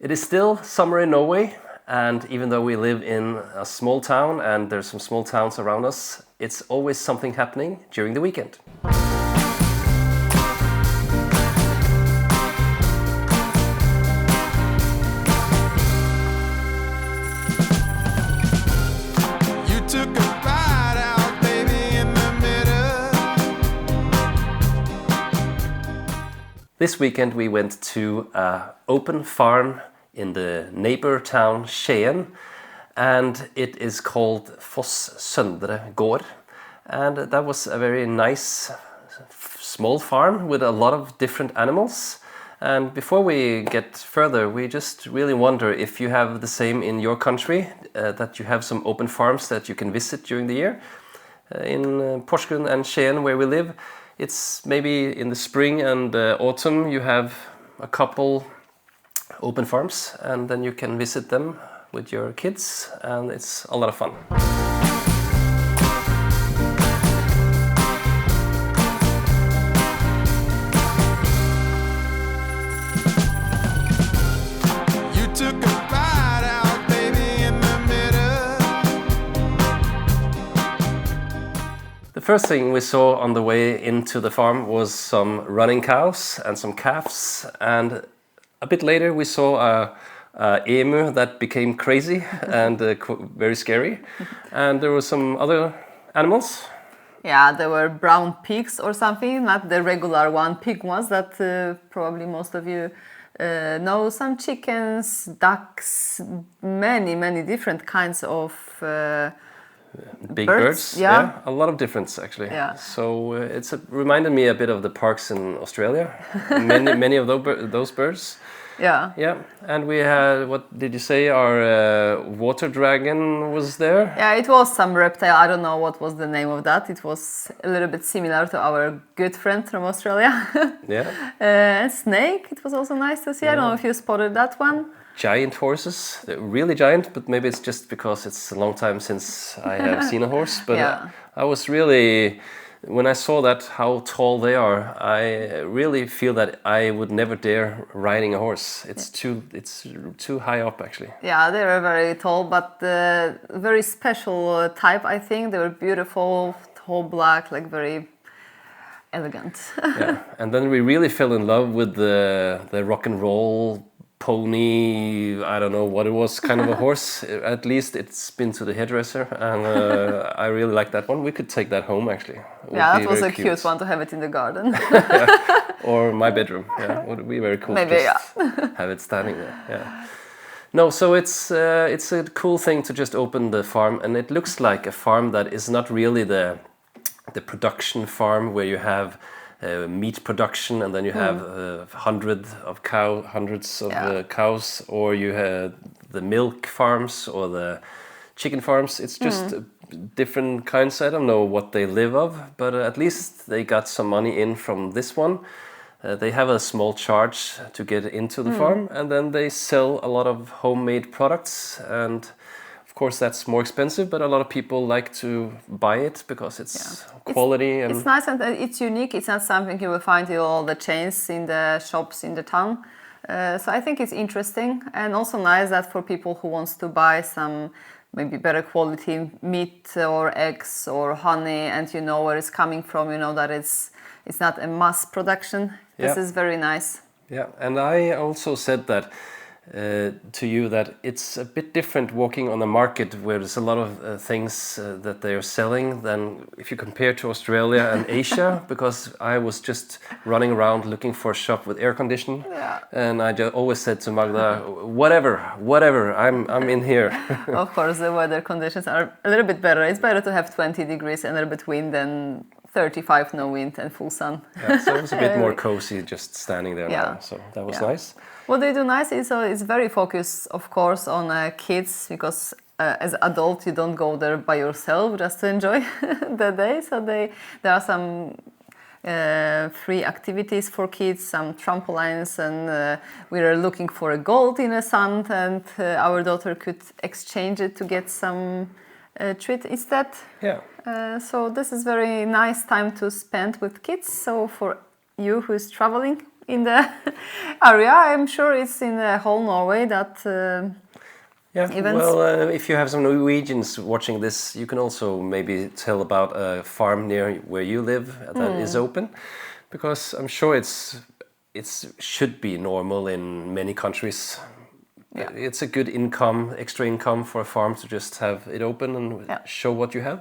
It is still summer in Norway, and even though we live in a small town and there's some small towns around us, it's always something happening during the weekend. This weekend we went to an open farm in the neighbor town Skien, and it is called Foss Søndre Gård. And that was a very nice small farm with a lot of different animals. And before we get further, we just really wonder if you have the same in your country, that you have some open farms that you can visit during the year. In Porsgrunn and Skien, where we live, it's maybe in the spring and autumn you have a couple open farms, and then you can visit them with your kids, and it's a lot of fun. The first thing we saw on the way into the farm was some running cows and some calves, and a bit later we saw a emu that became crazy and very scary, and there were some other animals. Yeah, there were brown pigs or something, not the regular pig ones that probably most of you know. Some chickens, ducks, many different kinds of big birds. Yeah, a lot of difference actually. Yeah. So it's reminded me a bit of the parks in Australia. many of those birds. Yeah. And we had, what did you say, our water dragon was there? Yeah, it was some reptile. I don't know what was the name of that. It was a little bit similar to our good friend from Australia. Yeah. Snake. It was also nice to see. Yeah. I don't know if you spotted that one. Giant horses. They're really giant, but maybe it's just because it's a long time since I have seen a horse. But Yeah. I was really, when I saw that, how tall they are, I really feel that I would never dare riding a horse. It's too high up actually. Yeah, they were very tall, but very special type, I think. They were beautiful, tall, black, like very elegant. Yeah, and then we really fell in love with the rock and roll pony, I don't know what it was, kind of a horse. At least it's been to the hairdresser, and I really like that one. We could take that home actually. Yeah, that was a cute one to have it in the garden. Or my bedroom. Yeah, would be very cool. Maybe, to just have it standing there. Yeah. No, so it's a cool thing to just open the farm, and it looks like a farm that is not really the production farm where you have meat production, and then you have hundreds of cows, or you have the milk farms or the chicken farms. It's just different kinds. I don't know what they live of, but at least they got some money in from this one. They have a small charge to get into the farm, and then they sell a lot of homemade products, and of course that's more expensive, but a lot of people like to buy it because it's quality. It's nice and it's unique. It's not something you will find in all the chains in the shops in the town. So I think it's interesting, and also nice that for people who wants to buy some maybe better quality meat or eggs or honey, and you know where it's coming from, you know that it's not a mass production. This is very nice. Yeah, and I also said that to you that it's a bit different walking on the market where there's a lot of things that they are selling than if you compare to Australia and Asia, because I was just running around looking for a shop with air conditioning, and I always said to Magda, whatever, I'm in here. Of course, the weather conditions are a little bit better. It's better to have 20 degrees and a little bit wind than 35, no wind and full sun. Yeah, so it was a bit more cozy just standing there now, so that was nice. What they do nice is it's very focused, of course, on kids, because as an adult you don't go there by yourself just to enjoy the day. So there are some free activities for kids, some trampolines, and we were looking for a gold in a sand, and our daughter could exchange it to get some treat instead. Yeah. So this is very nice time to spend with kids. So for you who's traveling, in the area. I'm sure it's in the whole Norway that Yeah, events. well, if you have some Norwegians watching this, you can also maybe tell about a farm near where you live that is open, because I'm sure it should be normal in many countries. Yeah. It's a good income, extra income for a farm to just have it open and show what you have.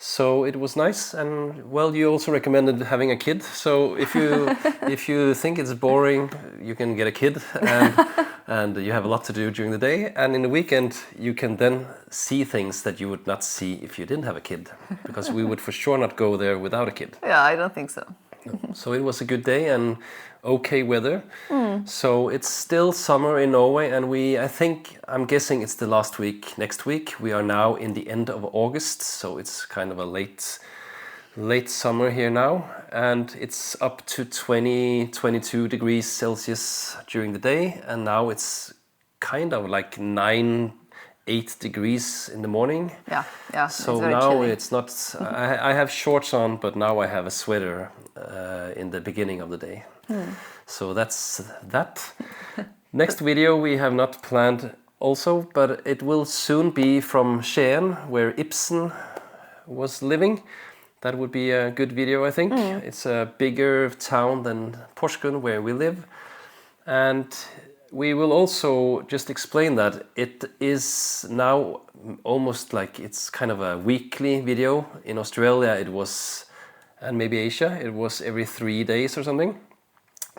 So it was nice, and well, you also recommended having a kid. So if you think it's boring, you can get a kid, and you have a lot to do during the day. And in the weekend, you can then see things that you would not see if you didn't have a kid, because we would for sure not go there without a kid. Yeah, I don't think so. So it was a good day and okay weather. So it's still summer in Norway, and I'm guessing it's the last week next week. We are now in the end of August, so it's kind of a late summer here now, and it's up to 22 degrees Celsius during the day, and now it's kind of like 8 degrees in the morning. Yeah. So it's very now chilly. it's not. I have shorts on, but now I have a sweater in the beginning of the day. So that's that. Next video we have not planned also, but it will soon be from Skien, where Ibsen was living. That would be a good video, I think. It's a bigger town than Porsgrunn, where we live. And we will also just explain that it is now almost like it's kind of a weekly video. In Australia it was, and maybe Asia, it was every 3 days or something.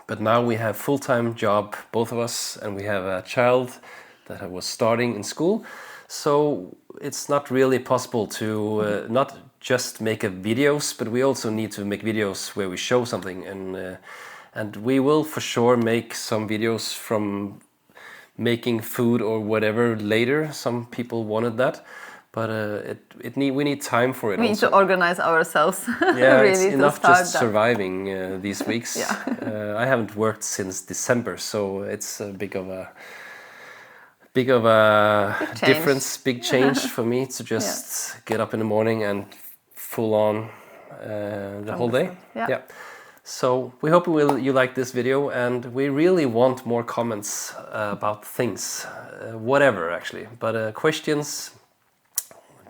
But now we have full-time job, both of us, and we have a child that was starting in school. So it's not really possible to not just make videos, but we also need to make videos where we show something. And we will for sure make some videos from making food or whatever later. Some people wanted that, but we need time for it. We need to organize ourselves. Yeah, really, it's to enough start just that. surviving these weeks. Yeah. I haven't worked since December, so it's a big of a change. difference, big change for me to just get up in the morning and full on the whole day. Yeah. So we hope you like this video, and we really want more comments about things, whatever actually. But questions,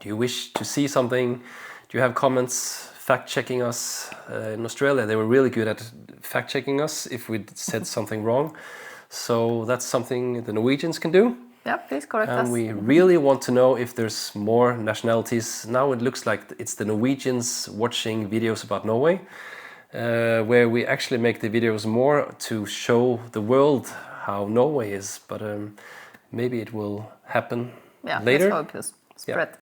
do you wish to see something? Do you have comments, fact-checking us? In Australia they were really good at fact-checking us if we said something wrong. So that's something the Norwegians can do. Yeah, please correct us. And we really want to know if there's more nationalities. Now it looks like it's the Norwegians watching videos about Norway, where we actually make the videos more to show the world how Norway is. But maybe it will happen later. Let's hope it's spread.